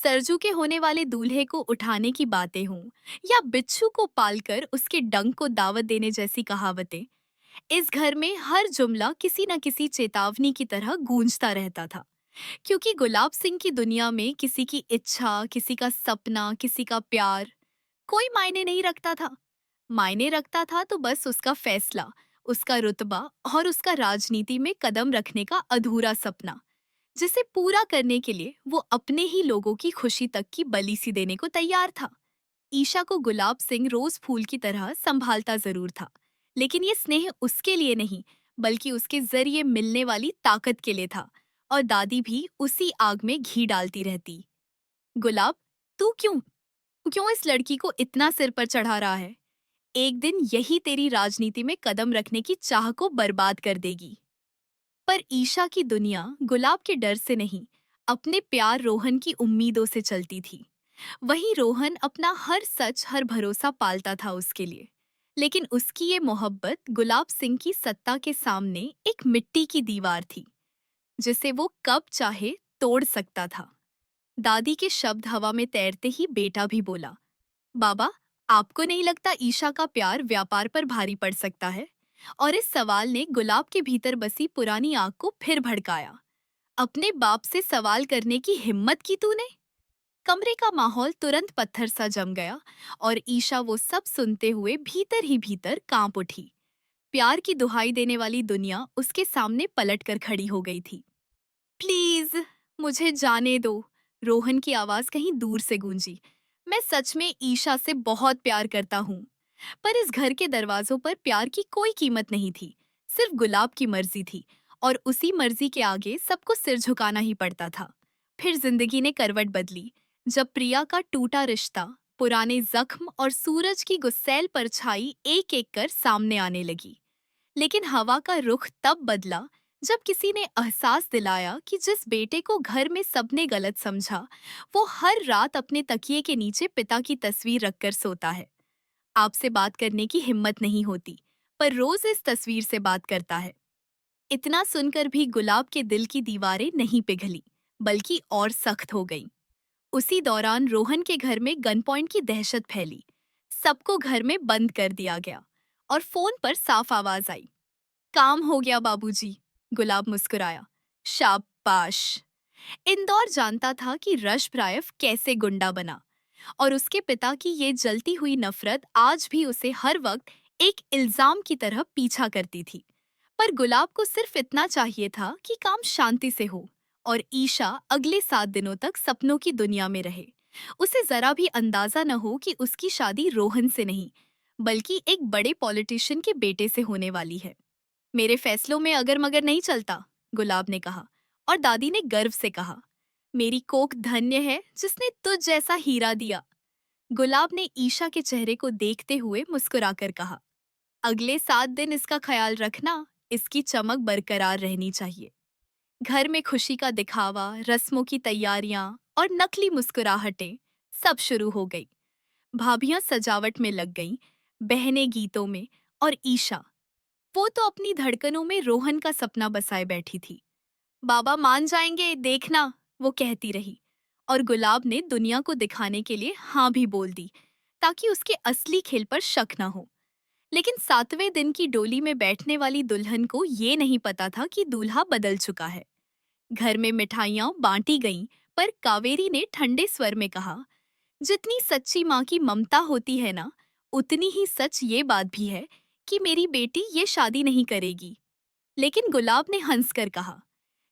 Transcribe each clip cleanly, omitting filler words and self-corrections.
सरजू के होने वाले दूल्हे को उठाने की बातें हों या बिच्छू को पालकर उसके डंक को दावत देने जैसी कहावतें, इस घर में हर जुमला किसी न किसी चेतावनी की तरह गूंजता रहता था। क्योंकि गुलाब सिंह की दुनिया में किसी की इच्छा, किसी का सपना, किसी का प्यार कोई मायने नहीं रखता था। मायने रखता था तो बस उसका फैसला, उसका रुतबा और उसका राजनीति में कदम रखने का अधूरा सपना, जिसे पूरा करने के लिए वो अपने ही लोगों की खुशी तक की बलि सी देने को तैयार था। ईशा को गुलाब सिंह रोज फूल की तरह संभालता जरूर था, लेकिन ये स्नेह उसके लिए नहीं, बल्कि उसके जरिए मिलने वाली ताकत के लिए था। और दादी भी उसी आग में घी डालती रहती। गुलाब, तू क्यों क्यों इस लड़की को इतना सिर पर चढ़ा रहा है? एक दिन यही तेरी राजनीति में कदम रखने की चाह को बर्बाद कर देगी। पर ईशा की दुनिया गुलाब के डर से नहीं, अपने प्यार रोहन की उम्मीदों से चलती थी। वहीं रोहन अपना हर सच, हर भरोसा पालता था उसके लिए। लेकिन उसकी ये मोहब्बत गुलाब सिंह की सत्ता के सामने एक मिट्टी की दीवार थी, जिसे वो कब चाहे तोड़ सकता था। दादी के शब्द हवा में तैरते ही बेटा भी बोला, बाबा, आपको नहीं लगता ईशा का प्यार व्यापार पर भारी पड़ सकता है? और इस सवाल ने गुलाब के भीतर बसी पुरानी आग को फिर भड़काया। अपने बाप से सवाल करने की हिम्मत की तूने? कमरे का माहौल तुरंत पत्थर सा जम गया और ईशा वो सब सुनते हुए भीतर ही भीतर कांप उठी। प्यार की दुहाई देने वाली दुनिया उसके सामने पलट कर खड़ी हो गई थी। प्लीज, मुझे जाने दो। रोहन की आवाज कहीं दूर से गूंजी। मैं सच में ईशा से बहुत प्यार करता हूँ। पर इस घर के दरवाजों पर प्यार की कोई कीमत नहीं थी। सिर्फ गुलाब की मर्जी थी, और उसी मर्जी के आगे सबको सिर झुकाना ही पड़ता था। फिर जिंदगी ने करवट बदली, जब प्रिया का टूटा रिश्ता, पुराने जख्म और सूरज की गुस्सैल परछाई एक एक कर सामने आने लगी। लेकिन हवा का रुख तब बदला जब किसी ने एहसास दिलाया कि जिस बेटे को घर में सबने गलत समझा, वो हर रात अपने तकिए के नीचे पिता की तस्वीर रखकर सोता है। आपसे बात करने की हिम्मत नहीं होती, पर रोज इस तस्वीर से बात करता है। इतना सुनकर भी गुलाब के दिल की दीवारें नहीं पिघली, बल्कि और सख्त हो गईं। उसी दौरान रोहन के घर में गन पॉइंट की दहशत फैली। सबको घर में बंद कर दिया गया और फोन पर साफ आवाज आई, काम हो गया बाबूजी। गुलाब मुस्कुराया, शाबाश। इंदौर जानता था कि रश्भ रायफ कैसे गुंडा बना, और उसके पिता की ये जलती हुई नफरत आज भी उसे हर वक्त एक इल्जाम की तरह पीछा करती थी। पर गुलाब को सिर्फ इतना चाहिए था कि काम शांति से हो और ईशा अगले 7 दिनों तक सपनों की दुनिया में रहे। उसे जरा भी अंदाजा न हो कि उसकी शादी रोहन से नहीं, बल्कि एक बड़े पॉलिटिशियन के बेटे से होने वाली है। मेरे फैसलों में अगर मगर नहीं चलता, गुलाब ने कहा। और दादी ने गर्व से कहा, मेरी कोख धन्य है जिसने तुझ जैसा हीरा दिया। गुलाब ने ईशा के चेहरे को देखते हुए मुस्कुराकर कहा, अगले 7 दिन इसका ख्याल रखना, इसकी चमक बरकरार रहनी चाहिए। घर में खुशी का दिखावा, रस्मों की तैयारियां और नकली मुस्कुराहटें सब शुरू हो गई। भाभियां सजावट में लग गईं, बहनें गीतों में, और ईशा, वो तो अपनी धड़कनों में रोहन का सपना बसाए बैठी थी। बाबा मान जाएंगे, देखना, वो कहती रही। और गुलाब ने दुनिया को दिखाने के लिए हाँ भी बोल दी, ताकि उसके असली खेल पर शक न हो। लेकिन 7वें दिन की डोली में बैठने वाली दुल्हन को ये नहीं पता था कि दूल्हा बदल चुका है। घर में मिठाइयां बांटी गईं, पर कावेरी ने ठंडे स्वर में कहा, जितनी सच्ची माँ की ममता होती है ना, उतनी ही सच ये बात भी है कि मेरी बेटी ये शादी नहीं करेगी। लेकिन गुलाब ने हंसकर कहा,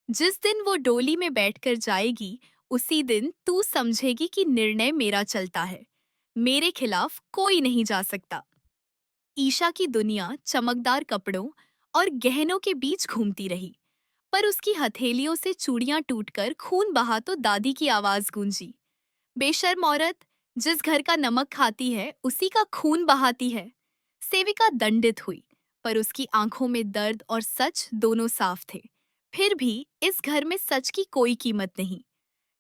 जिस दिन वो डोली में बैठकर जाएगी, उसी दिन तू समझेगी कि निर्णय मेरा चलता है। मेरे खिलाफ कोई नहीं जा सकता। ईशा की दुनिया चमकदार कपड़ों और गहनों के बीच घूमती रही, पर उसकी हथेलियों से चूड़ियां टूटकर खून बहा तो दादी की आवाज गूंजी, बेशर्म औरत, जिस घर का नमक खाती है उसी का खून बहाती है। सेविका दंडित हुई, पर उसकी आंखों में दर्द और सच दोनों साफ थे। फिर भी इस घर में सच की कोई कीमत नहीं।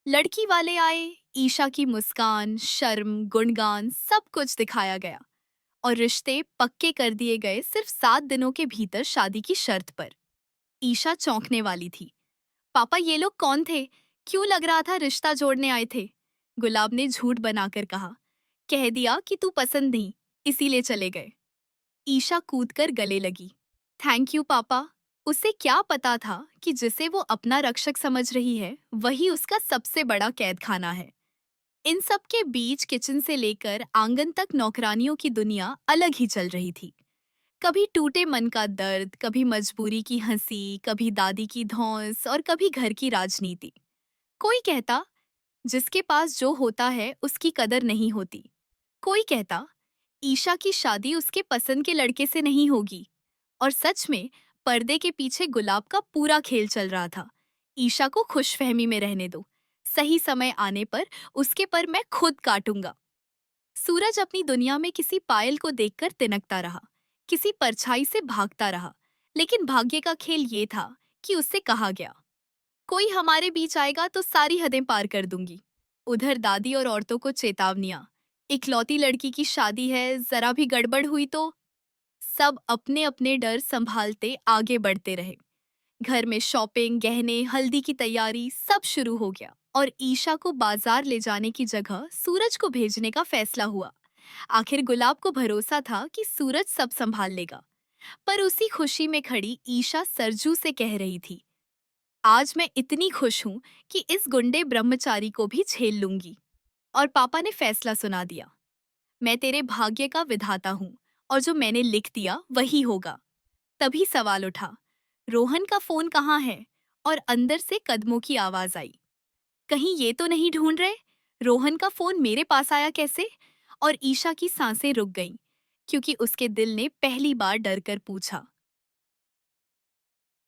लड़की वाले आए, ईशा की मुस्कान, शर्म, गुणगान सब कुछ दिखाया गया, और रिश्ते पक्के कर दिए गए सिर्फ 7 दिनों के भीतर शादी की शर्त पर। ईशा चौंकने वाली थी। पापा, ये लोग कौन थे? क्यों लग रहा था रिश्ता जोड़ने आए थे? गुलाब ने झूठ बनाकर कहा, कह दिया कि तू पसंद नहीं, इसीलिए चले गए। ईशा कूदकर गले लगी। थैंक यू पापा। उसे क्या पता था कि जिसे वो अपना रक्षक समझ रही है वही उसका सबसे बड़ा कैद खाना है। इन सब के बीच किचन से लेकर आंगन तक नौकरानियों की दुनिया अलग ही चल रही थी। कभी टूटे मन का दर्द, कभी मजबूरी की हंसी, कभी दादी की धौंस और कभी घर की राजनीति। कोई कहता जिसके पास जो होता है उसकी कदर नहीं होती। कोई कहता ईशा की शादी उसके पसंद के लड़के से नहीं होगी। और सच में पर्दे के पीछे गुलाब का पूरा खेल चल रहा था। ईशा को खुशफहमी में रहने दो, सही समय आने पर उसके पर मैं खुद काटूंगा। सूरज अपनी दुनिया में किसी पायल को देखकर तिनकता रहा, किसी परछाई से भागता रहा। लेकिन भाग्य का खेल ये था कि उससे कहा गया, कोई हमारे बीच आएगा तो सारी हदें पार कर दूंगी। उधर दादी और औरतों को चेतावनियां, इकलौती लड़की की शादी है, जरा भी गड़बड़ हुई तो। सब अपने अपने डर संभालते आगे बढ़ते रहे। घर में शॉपिंग, गहने, हल्दी की तैयारी सब शुरू हो गया और ईशा को बाजार ले जाने की जगह सूरज को भेजने का फैसला हुआ। आखिर गुलाब को भरोसा था कि सूरज सब संभाल लेगा। पर उसी खुशी में खड़ी ईशा सरजू से कह रही थी, आज मैं इतनी खुश हूँ कि इस गुंडे ब्रह्मचारी को भी झेल लूंगी। और पापा ने फैसला सुना दिया, मैं तेरे भाग्य का विधाता हूँ और जो मैंने लिख दिया वही होगा। तभी सवाल उठा, रोहन का फोन कहाँ है? और अंदर से कदमों की आवाज आई, कहीं ये तो नहीं ढूंढ रहे? रोहन का फोन मेरे पास आया कैसे? और ईशा की सांसें रुक गईं, क्योंकि उसके दिल ने पहली बार डर कर पूछा,